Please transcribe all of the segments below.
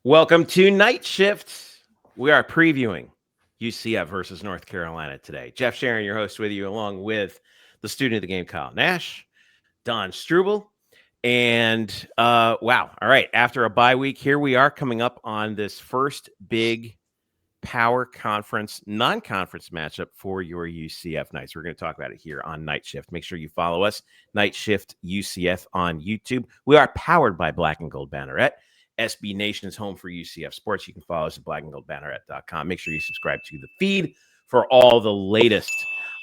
Welcome to Night Shift. We are previewing UCF versus North Carolina today. Jeff Sharon, your host, with you, along with the student of the game, Kyle Nash, Don Struble, and wow. All right, after a bye week, here we are coming up on this first big power conference, non-conference matchup for your UCF Knights. We're going to talk about it here on Night Shift. Make sure you follow us, Night Shift UCF on YouTube. We are powered by Black and Gold Banneret. SB Nation's home for UCF sports. You can follow us at blackandgoldbanneret.com. Make sure you subscribe to the feed for all the latest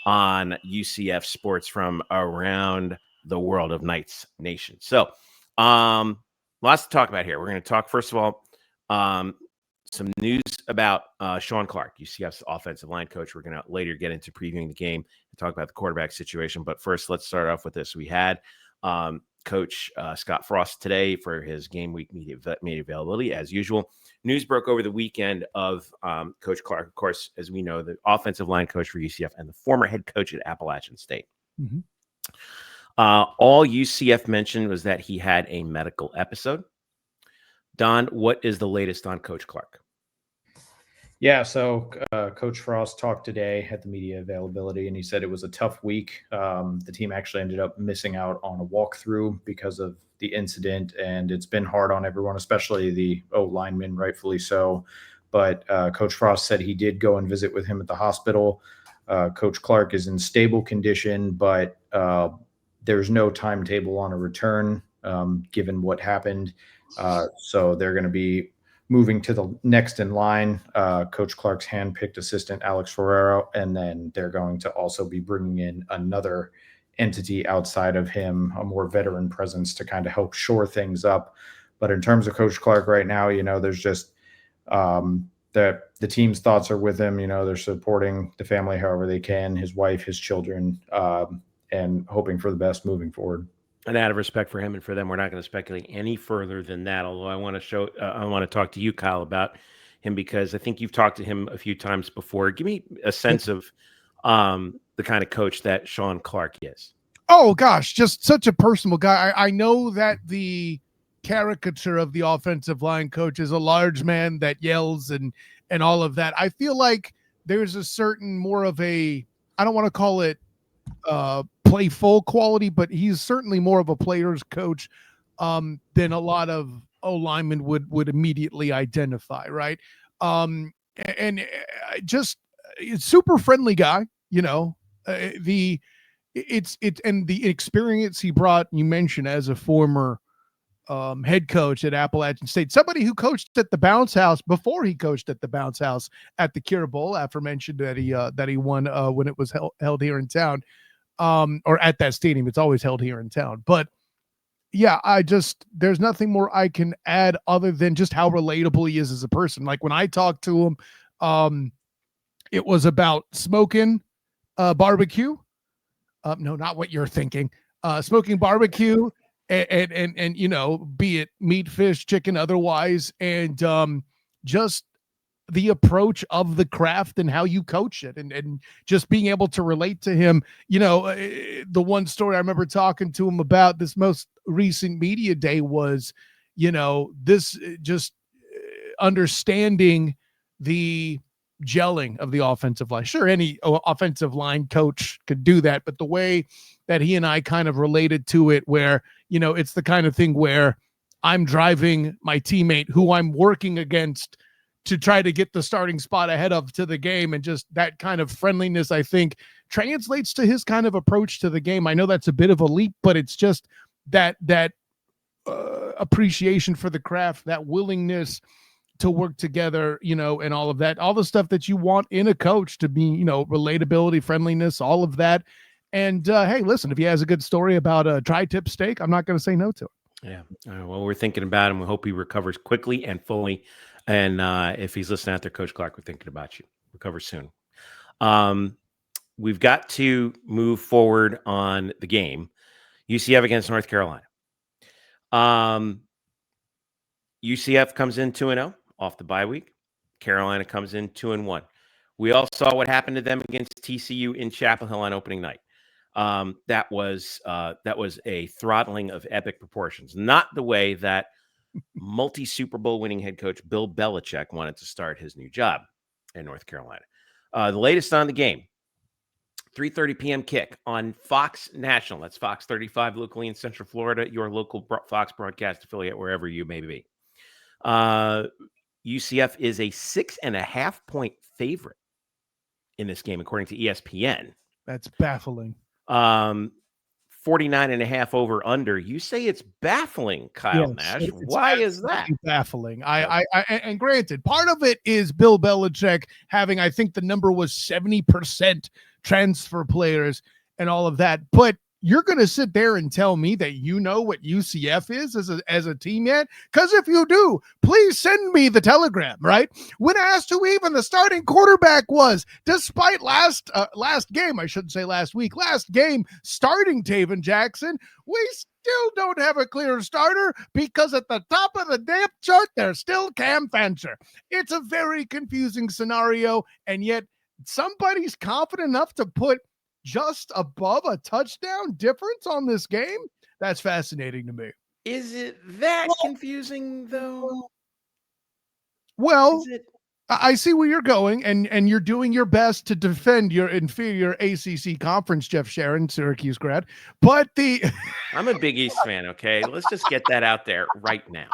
on UCF sports from around the world of Knights Nation. So, lots to talk about here. We're going to talk, first of all, some news about Shawn Clark, UCF's offensive line coach. We're going to later get into previewing the game and talk about the quarterback situation. But first, let's start off with this. We had Coach Scott Frost today for his game week media availability, as usual. News broke over the weekend of Coach Clark, of course, as we know, the offensive line coach for UCF and the former head coach at Appalachian State. Mm-hmm. All UCF mentioned was that he had a medical episode. Don, what is the latest on Coach Clark? Yeah, so Coach Frost talked today at the media availability, and he said it was a tough week. The team actually ended up missing out on a walkthrough because of the incident, and it's been hard on everyone, especially the O-linemen, rightfully so. But Coach Frost said he did go and visit with him at the hospital. Coach Clark is in stable condition, but there's no timetable on a return given what happened. So they're going to be moving to the next in line, Coach Clark's handpicked assistant, Alex Ferrero, and then they're going to also be bringing in another entity outside of him, a more veteran presence to kind of help shore things up. But in terms of Coach Clark right now, there's just the team's thoughts are with him. They're supporting the family however they can, his wife, his children, and hoping for the best moving forward. And out of respect for him and for them, we're not going to speculate any further than that. Although I want to talk to you, Kyle, about him because I think you've talked to him a few times before. Give me a sense of the kind of coach that Shawn Clark is. Oh gosh, just such a personal guy. I know that the caricature of the offensive line coach is a large man that yells and all of that. I feel like there's a certain more of a, I don't want to call it playful quality, but he's certainly more of a player's coach than a lot of O-linemen would immediately identify, right? And just super friendly guy, the experience he brought, you mentioned as a former head coach at Appalachian State, somebody who coached at the Bounce House before he coached at the Bounce House at the Cure Bowl, aforementioned that he won when it was held here in town. Or at that stadium. It's always held here in town. But yeah, there's nothing more I can add other than just how relatable he is as a person. Like when I talked to him, it was about smoking barbecue. No, not what you're thinking. Smoking barbecue and be it meat, fish, chicken, otherwise, and just the approach of the craft and how you coach it and just being able to relate to him. The one story I remember talking to him about this most recent media day was, this just understanding the gelling of the offensive line. Sure, any offensive line coach could do that, but the way that he and I kind of related to it where, it's the kind of thing where I'm driving my teammate who I'm working against to try to get the starting spot ahead of to the game. And just that kind of friendliness, I think, translates to his kind of approach to the game. I know that's a bit of a leap, but it's just that appreciation for the craft, that willingness to work together, and all of that, all the stuff that you want in a coach to be, relatability, friendliness, all of that. And hey, listen, if he has a good story about a tri-tip steak, I'm not going to say no to it. Yeah. Well, we're thinking about him. We hope he recovers quickly and fully. And if he's listening out there, Coach Clark, we're thinking about you. Recover soon. We've got to move forward on the game. UCF against North Carolina. UCF comes in 2-0 off the bye week. Carolina comes in 2-1. We all saw what happened to them against TCU in Chapel Hill on opening night. That was a throttling of epic proportions. Not the way that multi-Super Bowl winning head coach Bill Belichick wanted to start his new job in North Carolina. The latest on the game, 3:30 p.m. kick on Fox National. That's Fox 35 locally in Central Florida, your local Fox broadcast affiliate, wherever you may be. UCF is a 6.5-point favorite in this game, according to ESPN. That's baffling. 49.5 over under. You say it's baffling, Kyle Nash. Why is that? Baffling. And granted, part of it is Bill Belichick having, I think the number was 70% transfer players and all of that. But you're going to sit there and tell me that you know what UCF is as a team yet? Because if you do, please send me the telegram, right? When asked who even the starting quarterback was, despite last game, I shouldn't say last week, last game starting Taven Jackson, we still don't have a clear starter because at the top of the depth chart, there's still Cam Fancher. It's a very confusing scenario, and yet somebody's confident enough to put just above a touchdown difference on this game. That's fascinating to me. Is it that confusing though? Well, I see where you're going, and you're doing your best to defend your inferior ACC conference, Jeff Sharon, Syracuse grad. But I'm a Big East fan. Okay, let's just get that out there right now.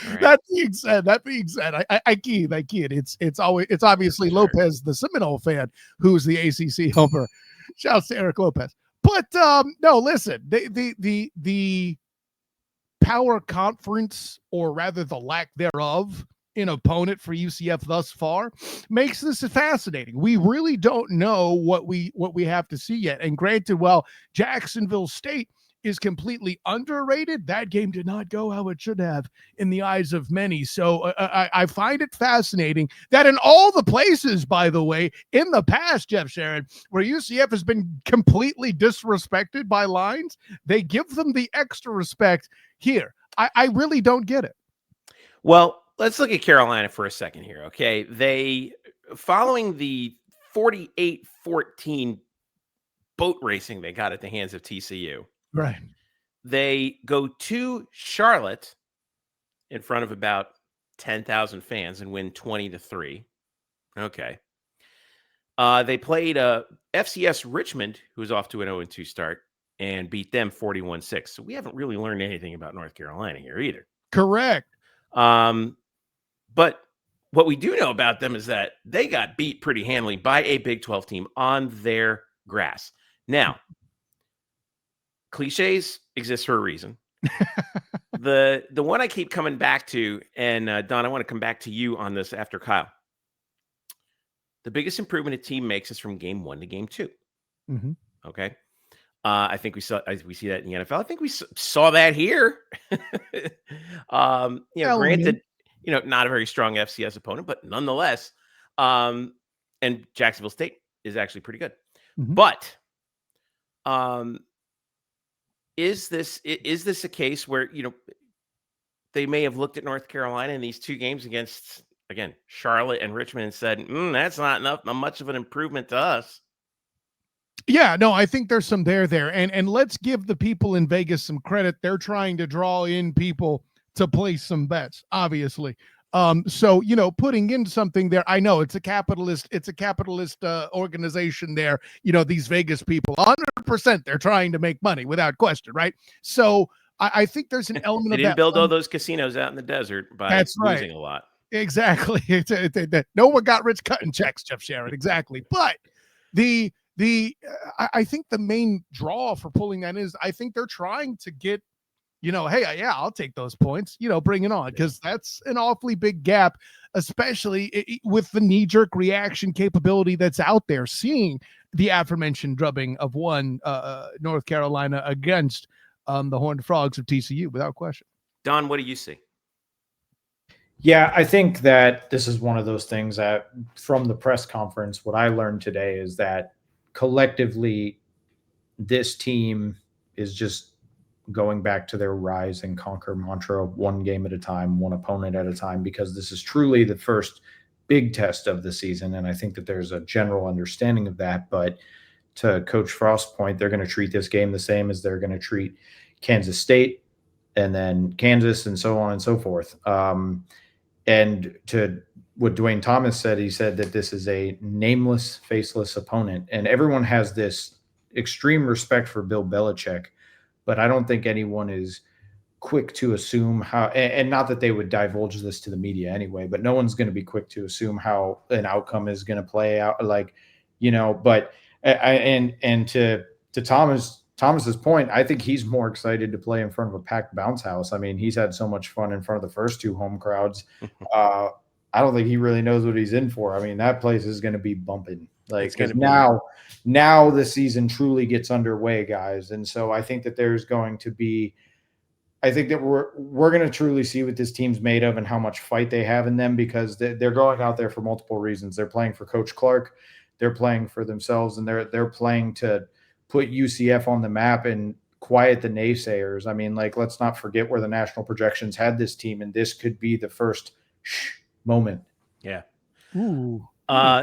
Right. That being said, I key it. It's obviously sure. Lopez, the Seminole fan, who's the ACC homer. Shouts to Eric Lopez. But no, listen, the power conference, or rather the lack thereof, in opponent for UCF thus far makes this fascinating. We really don't know what we have to see yet. And granted, while Jacksonville State is completely underrated, that game did not go how it should have in the eyes of many. So I find it fascinating that in all the places, by the way, in the past, Jeff Sharon, where UCF has been completely disrespected by lines, they give them the extra respect here. I really don't get it. Well, let's look at Carolina for a second here, okay? They, following the 48-14 boat racing they got at the hands of TCU, right? They go to Charlotte in front of about 10,000 fans and win 20-3. Okay. They played FCS Richmond, who was off to an 0-2 start, and beat them 41-6. So we haven't really learned anything about North Carolina here either. Correct. But what we do know about them is that they got beat pretty handily by a Big 12 team on their grass. Now, cliches exist for a reason. The one I keep coming back to, and Don, I want to come back to you on this after Kyle. The biggest improvement a team makes is from game 1 to game 2. Mm-hmm. Okay. I think we see that in the NFL. I think we saw that here. Granted, not a very strong FCS opponent, but nonetheless, and Jacksonville State is actually pretty good. Mm-hmm. But is this a case where they may have looked at North Carolina in these two games against, again, Charlotte and Richmond, and said, that's not much of an improvement to us? Yeah, no, I think there's some there. And let's give the people in Vegas some credit. They're trying to draw in people to place some bets, obviously. So, putting in something there, I know it's a capitalist organization there. These Vegas people, 100%, they're trying to make money without question, right? So I think there's an element of that. They didn't build all those casinos out in the desert by losing a lot. Exactly. No one got rich cutting checks, Jeff Sharon. Exactly. But I think the main draw for pulling that is, I think they're trying to get, hey, yeah, I'll take those points, bring it on, because that's an awfully big gap, especially with the knee-jerk reaction capability that's out there, seeing the aforementioned drubbing of North Carolina against the Horned Frogs of TCU, without question. Don, what do you see? Yeah, I think that this is one of those things that from the press conference, what I learned today is that collectively, this team is just going back to their rise and conquer mantra, one game at a time, one opponent at a time, because this is truly the first big test of the season. And I think that there's a general understanding of that. But to Coach Frost's point, they're going to treat this game the same as they're going to treat Kansas State and then Kansas, and so on and so forth. And to what Dwayne Thomas said, he said that this is a nameless, faceless opponent, and everyone has this extreme respect for Bill Belichick, but I don't think anyone is quick to assume how, and not that they would divulge this to the media anyway, but no one's going to be quick to assume how an outcome is going to play out. Like, but and to Thomas's point, I think he's more excited to play in front of a packed bounce house. I mean, he's had so much fun in front of the first two home crowds. I don't think he really knows what he's in for. I mean, that place is going to be bumping. Like, because now the season truly gets underway, guys. And so I think that there's going to be, I think that we're going to truly see what this team's made of and how much fight they have in them, because they're going out there for multiple reasons. They're playing for Coach Clark, they're playing for themselves, and they're playing to put UCF on the map and quiet the naysayers. I mean, like, let's not forget where the national projections had this team, and this could be the first moment. Yeah. Ooh.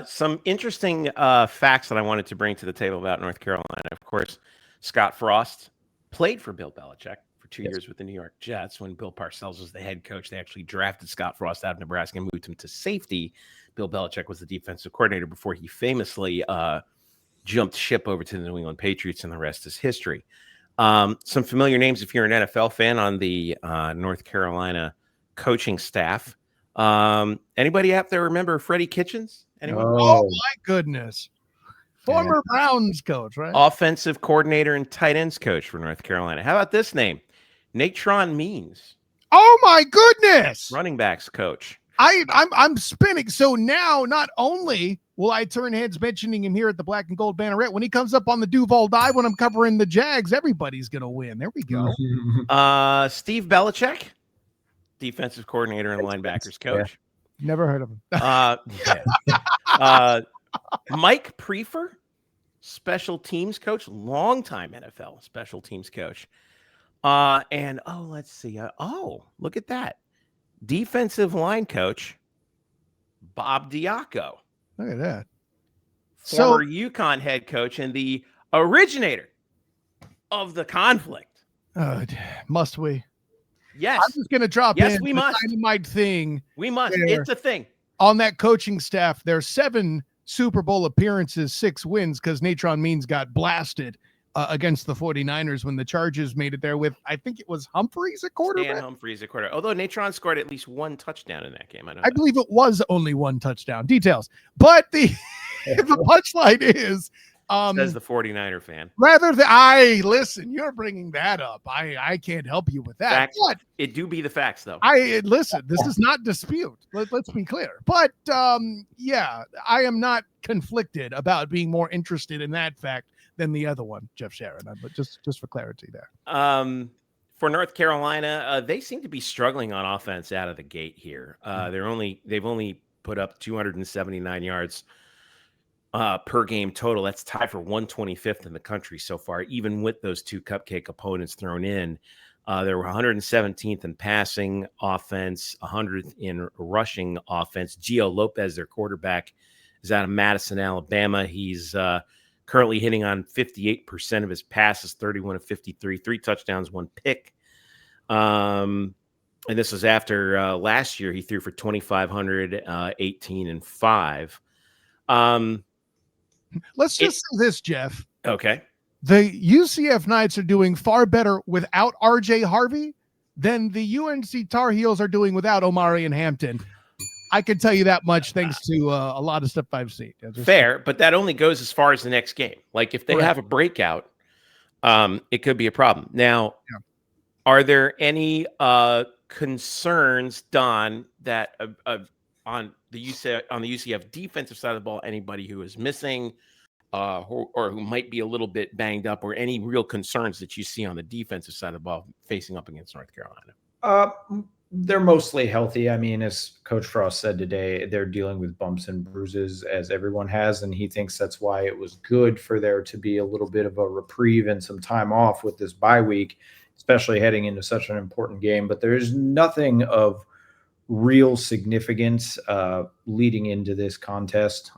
Some interesting facts that I wanted to bring to the table about North Carolina. Of course, Scott Frost played for Bill Belichick for 2 years with the New York Jets. When Bill Parcells was the head coach, they actually drafted Scott Frost out of Nebraska and moved him to safety. Bill Belichick was the defensive coordinator before he famously jumped ship over to the New England Patriots, and the rest is history. Some familiar names if you're an NFL fan on the North Carolina coaching staff. Anybody out there remember Freddie Kitchens? Anyone? Oh my goodness. Former Browns coach, right? Offensive coordinator and tight ends coach for North Carolina. How about this name? Natron Means. Oh my goodness. Running backs coach. I'm spinning. So now not only will I turn heads mentioning him here at the Black and Gold Banneret, when he comes up on the Duval Dive when I'm covering the Jags, everybody's gonna win. There we go. Steve Belichick, defensive coordinator and linebackers coach. Never heard of him. Mike Prefer, special teams coach, longtime NFL special teams coach. And let's see. Look at that. Defensive line coach, Bob Diaco. Look at that. Former UConn head coach and the originator of the conflict. Must we? Yes. I'm just going to drop in we must. Dynamite thing. We must. It's a thing. On that coaching staff, there's 7 Super Bowl appearances, 6 wins, because Natron Means got blasted against the 49ers when the Chargers made it there with, I think it was Humphreys at quarterback. Stan Humphreys at quarterback. Although Natron scored at least 1 touchdown in that game. I believe it was only 1 touchdown. Details. But the punchline is... says the 49er fan. Listen, you're bringing that up. I can't help you with that. Facts, but it do be the facts, though. Listen, this is not dispute. Let's be clear. But I am not conflicted about being more interested in that fact than the other one, Jeff Sharon. But just for clarity there. For North Carolina, they seem to be struggling on offense out of the gate here. They've only put up 279 yards per game total. That's tied for 125th in the country so far, even with those 2 cupcake opponents thrown in. They were 117th in passing offense, 100th in rushing offense. Gio Lopez, their quarterback, is out of Madison, Alabama. He's currently hitting on 58% of his passes, 31 of 53, 3 touchdowns, 1 pick. And this was after last year he threw for 2,500, 18 and 5. Let's just say this, Jeff. Okay. The UCF Knights are doing far better without RJ Harvey than the UNC Tar Heels are doing without Omari and Hampton. I can tell you that much thanks to a lot of stuff I've seen. Fair, but that only goes as far as the next game. Like if they have a breakout, it could be a problem. Now, are there any concerns, Don, that on the UCF defensive side of the ball, anybody who is missing or who might be a little bit banged up, or any real concerns that you see on the defensive side of the ball facing up against North Carolina? They're mostly healthy. I mean, as Coach Frost said today, they're dealing with bumps and bruises as everyone has, and he thinks that's why it was good for there to be a little bit of a reprieve and some time off with this bye week, especially heading into such an important game. But there's nothing of real significance leading into this contest.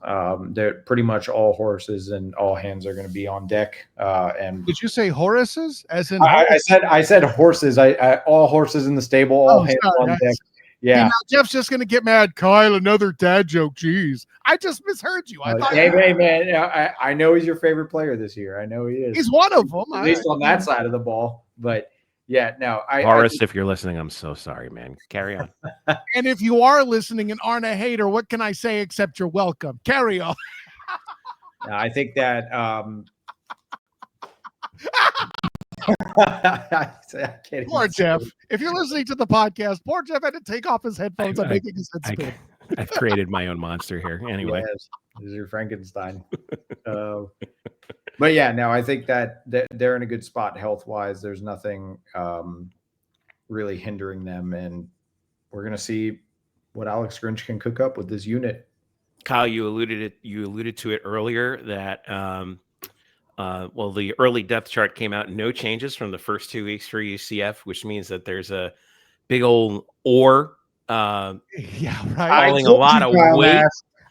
They're pretty much all horses and all hands are going to be on deck. And Did you say Horaces? As in I said horses. I all horses in the stable, all hands on deck. Yeah. Now Jeff's just going to get mad. Kyle, another dad joke. Jeez. I just misheard you. I thought, hey, man, I know he's your favorite player this year. I know he is. He's one of them. At least on that side of the ball. But yeah, no. Horace, if you're listening, I'm so sorry, man. Carry on. And if you are listening and aren't a hater, what can I say except you're welcome? Carry on. I think that poor Jeff. If you're listening to the podcast, poor Jeff had to take off his headphones and making his head spin. I've created my own monster here. Anyway, yes, this is your Frankenstein. But yeah, no, I think that they're in a good spot health-wise. There's nothing really hindering them, and we're going to see what Alex Grinch can cook up with this unit. Kyle, you alluded to it earlier that well, the early depth chart came out, no changes from the first 2 weeks for UCF, which means that there's a big old ore. Yeah, right. Hauling a lot of weight.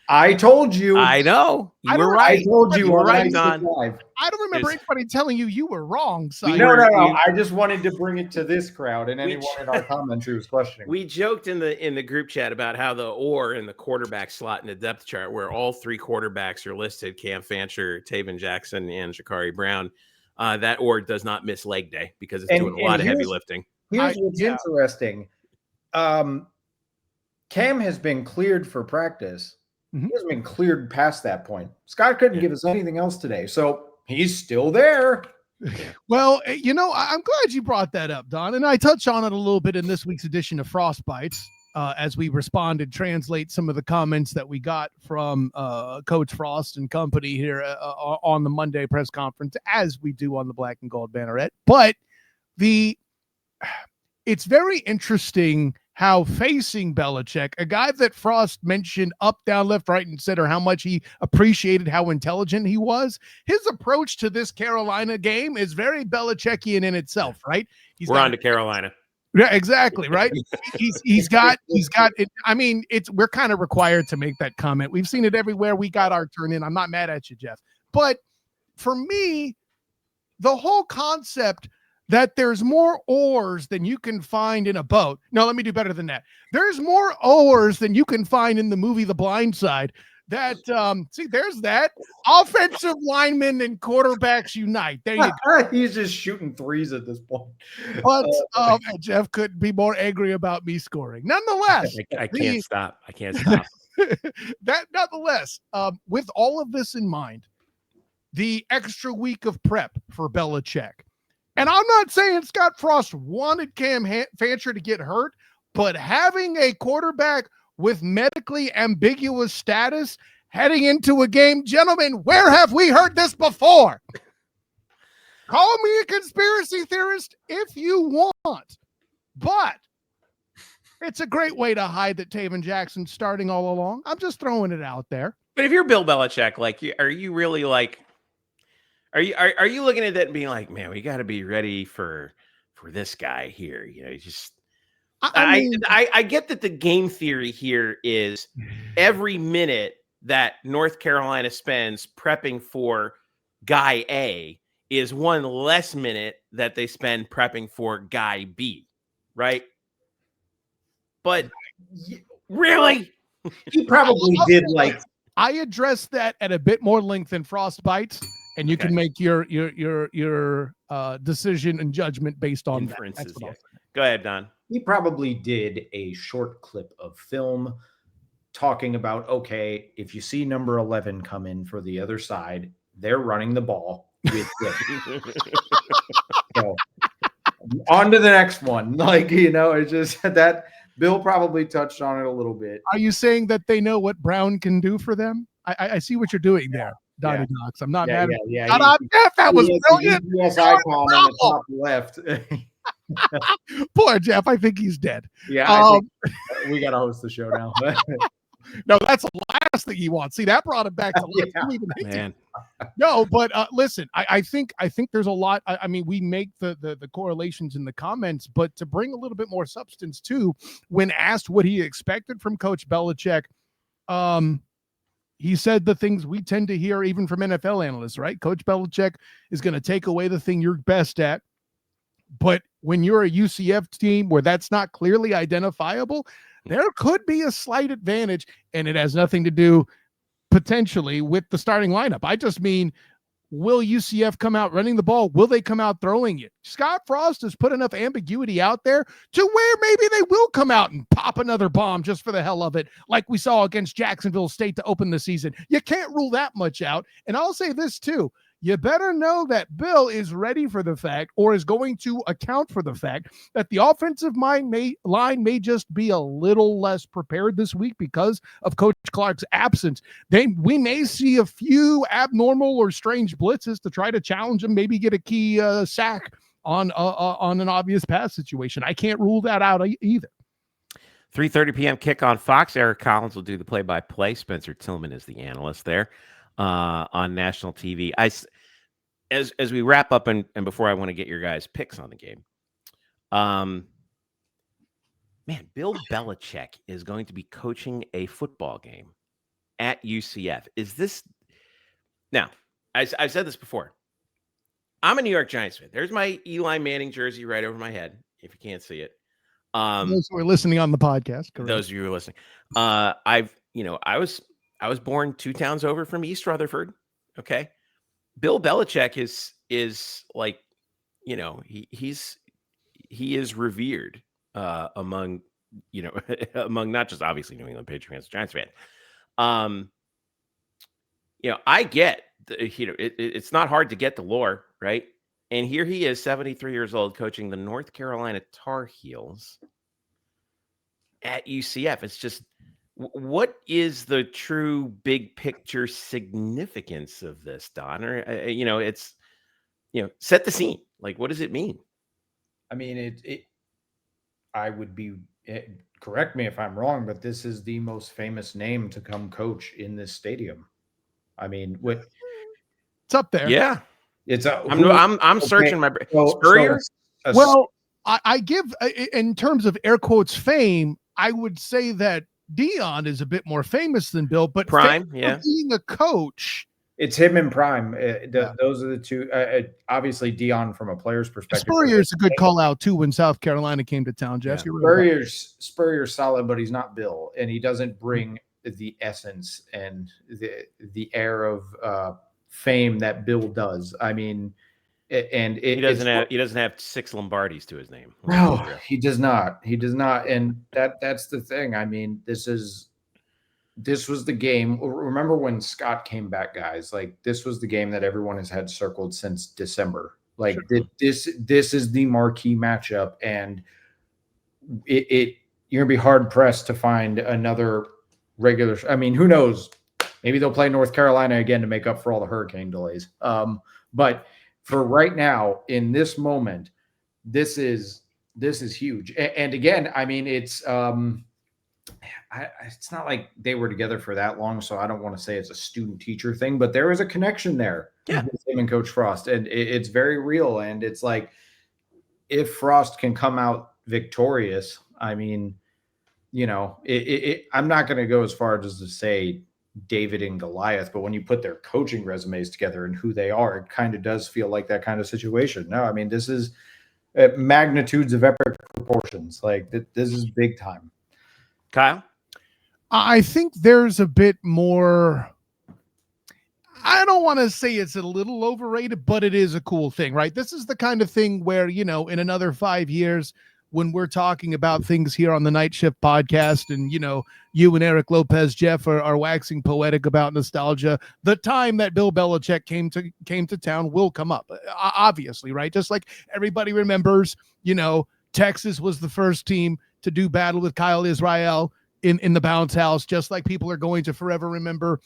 I told you. I know. You were right. I told you. You were right, Don. I don't remember anybody telling you were wrong. No. I just wanted to bring it to this crowd and anyone in our comments who was questioning. We joked in the group chat about how the ore in the quarterback slot in the depth chart, where all 3 quarterbacks are listed: Cam Fancher, Taven Jackson, and Shakari Brown. That ore does not miss leg day because it's doing a lot of heavy lifting. Here's what's interesting. Cam has been cleared for practice. He hasn't been cleared past that point. Scott couldn't give us anything else today, so he's still there. Well, I'm glad you brought that up, Don, and I touched on it a little bit in this week's edition of Frostbites as we responded, translate some of the comments that we got from Coach Frost and company here on the Monday press conference, as we do on the Black and Gold Banneret. But it's very interesting how facing Belichick, a guy that Frost mentioned up, down, left, right, and center, how much he appreciated how intelligent he was. His approach to this Carolina game is very Belichickian in itself, right? We're on to Carolina. Yeah, exactly, right? he's got it. I mean, we're kind of required to make that comment. We've seen it everywhere. We got our turn in. I'm not mad at you, Jeff. But for me, the whole concept that there's more oars than you can find in a boat. No, let me do better than that. There's more oars than you can find in the movie The Blind Side. That there's that. Offensive linemen and quarterbacks unite. There you go. He's just shooting threes at this point. But Jeff couldn't be more angry about me scoring. Nonetheless, I can't stop. I can't stop. Nonetheless, with all of this in mind, the extra week of prep for Belichick. And I'm not saying Scott Frost wanted Cam Fancher to get hurt, but having a quarterback with medically ambiguous status heading into a game, gentlemen, where have we heard this before? Call me a conspiracy theorist if you want, but it's a great way to hide that Taven Jackson's starting all along. I'm just throwing it out there. But if you're Bill Belichick, are you really are you looking at that and being like, man, we got to be ready for this guy here? I get that the game theory here is every minute that North Carolina spends prepping for guy A is one less minute that they spend prepping for guy B, right? But really, he probably did I addressed that at a bit more length than Frostbites. And you can make your decision and judgment based on inferences. That. Go ahead, Don. He probably did a short clip of film talking about, okay, if you see number 11 come in for the other side, they're running the ball with so, on to the next one. It's just that Bill probably touched on it a little bit. Are you saying that they know what Brown can do for them? I see what you're doing there. Donnie Knox. I'm not mad at you. That was brilliant. Yes, icon on the top left. Poor Jeff. I think he's dead. Yeah, we got to host the show now. No, that's the last thing he wants. See, that brought him back to life. Yeah. Man. No, but listen, I think there's a lot. I mean, we make the correlations in the comments, but to bring a little bit more substance too, when asked what he expected from Coach Belichick, he said the things we tend to hear even from NFL analysts, right? Coach Belichick is going to take away the thing you're best at. But when you're a UCF team where that's not clearly identifiable, there could be a slight advantage, and it has nothing to do potentially with the starting lineup. I just mean, will UCF come out running the ball? Will they come out throwing it? Scott Frost has put enough ambiguity out there to where maybe they will come out and pop another bomb just for the hell of it, like we saw against Jacksonville State to open the season. You can't rule that much out. And I'll say this too. You better know that Bill is ready for the fact, or is going to account for the fact, that the offensive line may just be a little less prepared this week because of Coach Clark's absence. We may see a few abnormal or strange blitzes to try to challenge him, maybe get a key sack on an obvious pass situation. I can't rule that out either. 3:30 p.m. kick on Fox. Eric Collins will do the play-by-play. Spencer Tillman is the analyst there on national TV. As we wrap up and before I want to get your guys' picks on the game, man, Bill Belichick is going to be coaching a football game at UCF. Is this now? I've said this before. I'm a New York Giants fan. There's my Eli Manning jersey right over my head. If you can't see it, those who are listening on the podcast, correct. Those of you who are listening, I was born 2 towns over from East Rutherford. Okay. Bill Belichick is like, he is revered among among not just obviously New England Patriots, Giants fan. I get it's not hard to get the lore, right? And here he is, 73 years old, coaching the North Carolina Tar Heels at UCF. It's just, what is the true big picture significance of this, Don? Or, it's, set the scene. Like, what does it mean? I mean, I would be, correct me if I'm wrong, but this is the most famous name to come coach in this stadium. I mean, it's up there. Yeah. I'm searching my brain. Spurrier? I give, in terms of air quotes fame, I would say that Dion is a bit more famous than Bill, but Prime, being a coach, it's him in Prime. Those are the two. Obviously, Dion from a player's perspective. Spurrier's a good call out too when South Carolina came to town. Jeff, Spurrier's solid, but he's not Bill, and he doesn't bring the essence and the air of fame that Bill does. I mean, he doesn't have 6 Lombardis to his name. No, he does not. He does not, and that's the thing. I mean, this was the game. Remember when Scott came back, guys? Like, this was the game that everyone has had circled since December. Like, sure. This is the marquee matchup, and you're gonna be hard pressed to find another regular. I mean, who knows? Maybe they'll play North Carolina again to make up for all the hurricane delays. But for right now, in this moment, this is huge. And again, I mean, it's not like they were together for that long, so I don't want to say it's a student-teacher thing, but there is a connection there with him and Coach Frost, and it's very real. And it's like, if Frost can come out victorious, I mean, I'm not going to go as far as to say David and Goliath, but when you put their coaching resumes together and who they are, it kind of does feel like that kind of situation. No, I mean, this is magnitudes of epic proportions. Like, this is big time. Kyle? I think there's a bit more. I don't want to say it's a little overrated, but it is a cool thing, right? This is the kind of thing where, in another 5 years, when we're talking about things here on the Night Shift podcast, and, you and Eric Lopez, Jeff, are waxing poetic about nostalgia, the time that Bill Belichick came to town will come up, obviously, right? Just like everybody remembers, Texas was the first team to do battle with Kyle Israel in the bounce house, just like people are going to forever remember,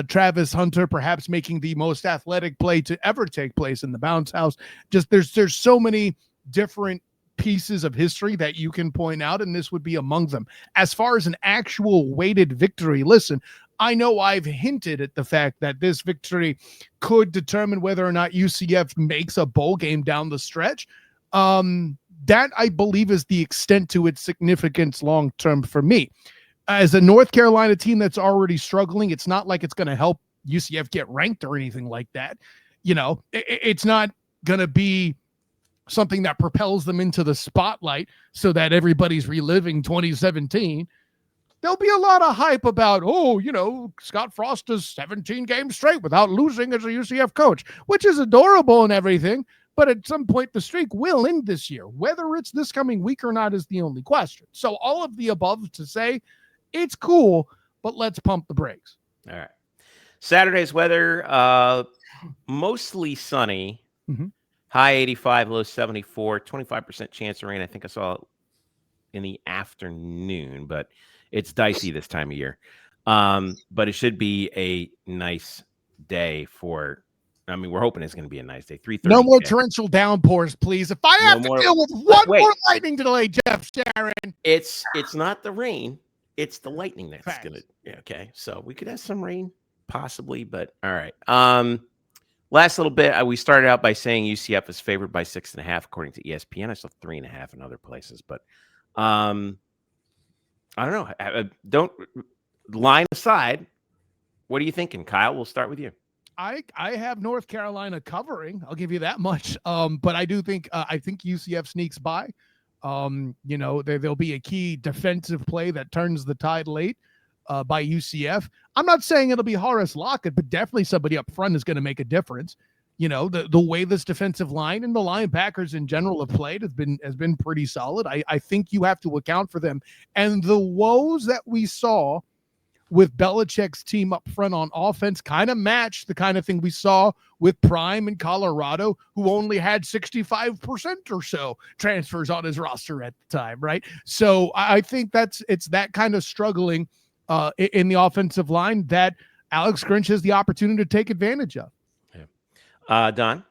Travis Hunter perhaps making the most athletic play to ever take place in the bounce house. Just there's so many different pieces of history that you can point out, and this would be among them. As far as an actual weighted victory, listen, I know I've hinted at the fact that this victory could determine whether or not UCF makes a bowl game down the stretch. That, I believe, is the extent to its significance long-term for me. As a North Carolina team that's already struggling, it's not like it's going to help UCF get ranked or anything like that. It's not going to be something that propels them into the spotlight so that everybody's reliving 2017. There'll be a lot of hype about, Scott Frost does 17 games straight without losing as a UCF coach, which is adorable and everything. But at some point, the streak will end this year. Whether it's this coming week or not is the only question. So all of the above to say, it's cool, but let's pump the brakes. All right. Saturday's weather, mostly sunny. Mm-hmm. High 85, low 74, 25% chance of rain. I think I saw it in the afternoon, but it's dicey this time of year. But it should be a nice day we're hoping it's going to be a nice day. 3:30. No more torrential downpours, please. If I have to deal with one more lightning delay, Jeff Sharon. It's not the rain. It's the lightning that's going to. Okay. So we could have some rain possibly, but all right. Last little bit, we started out by saying UCF is favored by 6.5 according to ESPN. I saw 3.5 in other places, but I don't know. Don't line aside. What are you thinking, Kyle? We'll start with you. I have North Carolina covering. I'll give you that much. But I do think I think UCF sneaks by. There'll be a key defensive play that turns the tide late by UCF. I'm not saying it'll be Horace Lockett, but definitely somebody up front is going to make a difference. The way this defensive line and the linebackers in general have played has been pretty solid. I think you have to account for them. And the woes that we saw with Belichick's team up front on offense kind of matched the kind of thing we saw with Prime in Colorado, who only had 65% or so transfers on his roster at the time, right? So I think it's that kind of struggling in the offensive line that Alex Grinch has the opportunity to take advantage of. Yeah. Don?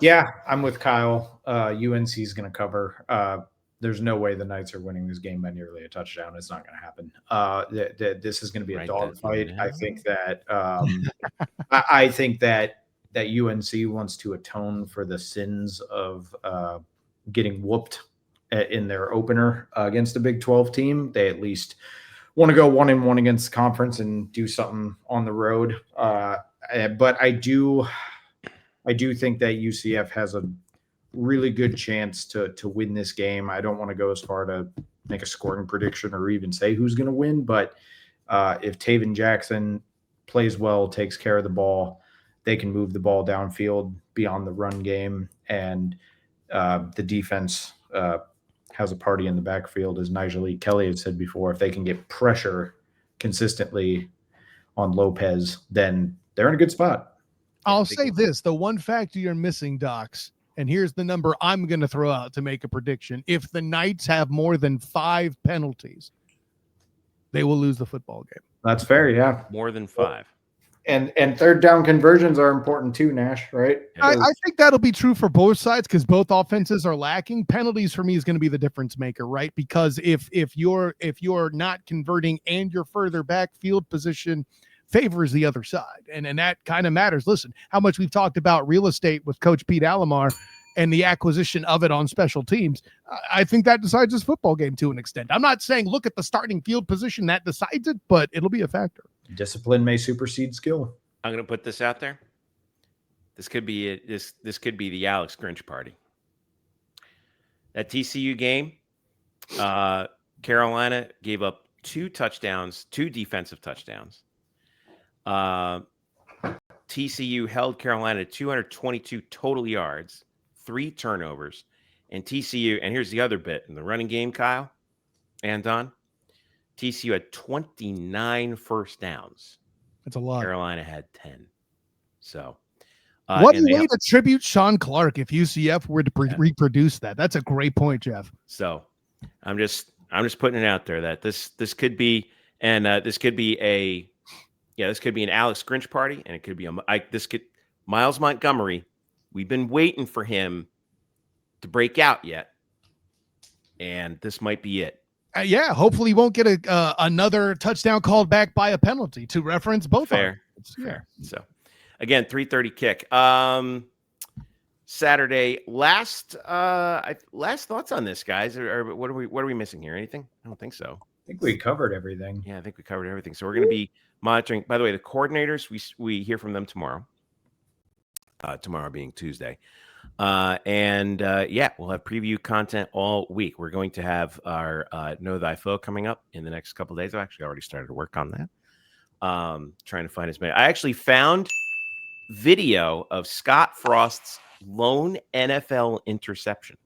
Yeah, I'm with Kyle. UNC is going to cover. There's no way the Knights are winning this game by nearly a touchdown. It's not going to happen. This is going to be a dogfight. I think that I think that UNC wants to atone for the sins of getting whooped in their opener against a Big 12 team. They at least want to go 1-1 against the conference and do something on the road. But I do think that UCF has a really good chance to win this game. I don't want to go as far to make a scoring prediction or even say who's going to win, but if Taven Jackson plays well, takes care of the ball, they can move the ball downfield beyond the run game, and the defense has a party in the backfield, as Nigel Kelly had said before. If they can get pressure consistently on Lopez, then they're in a good spot. I'll say this, the one factor you're missing, Docs, and here's the number I'm going to throw out to make a prediction. If the Knights have more than 5 penalties, they will lose the football game. That's fair, yeah. More than 5. And third down conversions are important too, Nash, right? I think that'll be true for both sides because both offenses are lacking. Penalties for me is going to be the difference maker, right? Because if you're not converting and your further back field position favors the other side, and that kind of matters. Listen, how much we've talked about real estate with Coach Pete Alomar and the acquisition of it on special teams. I think that decides this football game to an extent. I'm not saying look at the starting field position that decides it, but it'll be a factor. Discipline may supersede skill. I'm going to put this out there. This could be this could be the Alex Grinch party. That TCU game, Carolina gave up 2 touchdowns, 2 defensive touchdowns. TCU held Carolina to 222 total yards, 3 turnovers, and TCU, and here's the other bit in the running game, Kyle and Don, TCU had 29 first downs. That's a lot. Carolina had 10. So what a way to tribute Shawn Clark if UCF were to reproduce that. That's a great point, Jeff. So I'm just putting it out there that this could be, and this could be an Alex Grinch party, and it could be Miles Montgomery. We've been waiting for him to break out yet. and this might be it. Yeah, hopefully you won't get another touchdown called back by a penalty to reference both. Fair. Yeah. So, again, 3:30 kick. Saturday. Last thoughts on this, guys. Or what are we missing here? Anything? I don't think so. I think we covered everything. Yeah, I think we covered everything. So we're going to be monitoring. By the way, the coordinators, we hear from them tomorrow. Tomorrow being Tuesday. We'll have preview content all week. We're going to have our Know Thy Foe coming up in the next couple of days. I've actually already started to work on that. Trying to find as many. I actually found video of Scott Frost's lone NFL interception.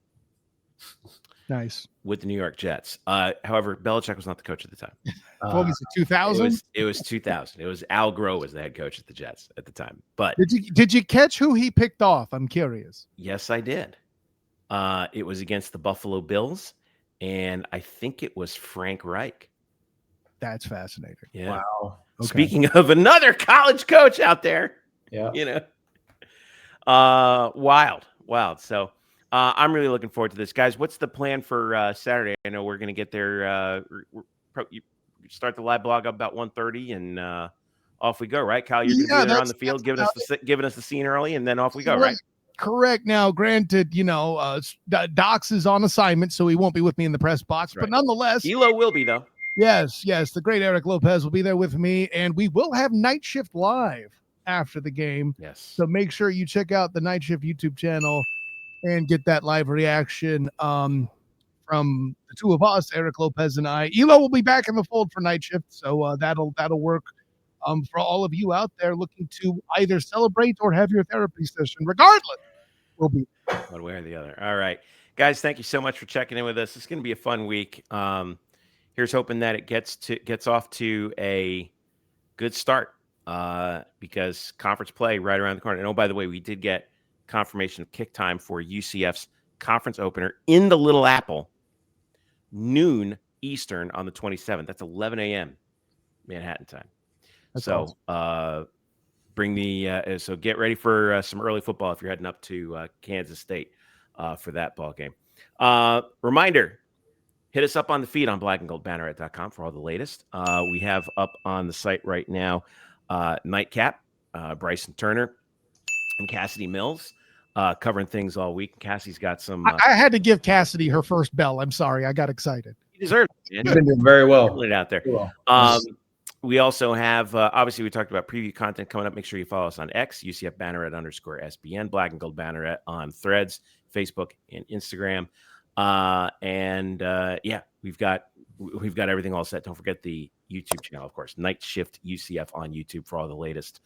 Nice. With the New York Jets. However, Belichick was not the coach at the time. What was it, 2000? It was 2000. It was Al Groh was the head coach at the Jets at the time. But did you catch who he picked off? I'm curious. Yes, I did. It was against the Buffalo Bills, and I think it was Frank Reich. That's fascinating. Yeah. Wow. Okay. Speaking of another college coach out there, yeah, wild. So I'm really looking forward to this, guys. What's the plan for Saturday? I know we're going to get there. You start the live blog up about 1:30, and off we go. Right, Kyle? You're going to be there on the field, giving us the scene early, and then off we go. Right. Correct. Now, granted, Docs is on assignment, so he won't be with me in the press box. Right. But nonetheless, Elo will be though. Yes, the great Eric Lopez will be there with me, and we will have Night Shift live after the game. Yes. So make sure you check out the Night Shift YouTube channel and get that live reaction from the two of us, Eric Lopez and I. Elo will be back in the fold for Night Shift, so that'll work for all of you out there looking to either celebrate or have your therapy session. Regardless, we'll be one way or the other. All right, guys, thank you so much for checking in with us. It's going to be a fun week. Here's hoping that it gets off to a good start because conference play right around the corner. And by the way, we did get confirmation of kick time for UCF's conference opener in the Little Apple, noon Eastern on the 27th. That's 11 a.m. Manhattan time. That's awesome. So get ready for some early football if you're heading up to Kansas State for that ball game. Reminder. Hit us up on the feed on blackandgoldbanneret.com for all the latest. We have up on the site right now Nightcap, Bryson Turner, and Cassidy Mills covering things all week. Cassie's got some. I had to give Cassidy her first bell. I'm sorry. I got excited. You deserve it. You've been doing very well. Put it out there. We also have, obviously, we talked about preview content coming up. Make sure you follow us on X, UCF Banneret_SBN, Black and Gold Banneret on Threads, Facebook, and Instagram. We've got everything all set. Don't forget the YouTube channel, of course, Night Shift UCF on YouTube for all the latest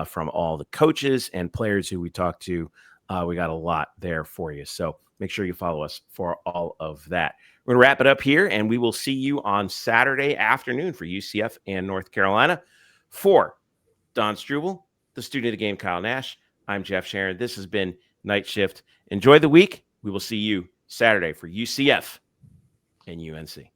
from all the coaches and players who we talked to. We got a lot there for you. So make sure you follow us for all of that. We're going to wrap it up here, and we will see you on Saturday afternoon for UCF and North Carolina. For Don Struble, the student of the game, Kyle Nash, I'm Jeff Sharon. This has been Night Shift. Enjoy the week. We will see you Saturday for UCF and UNC.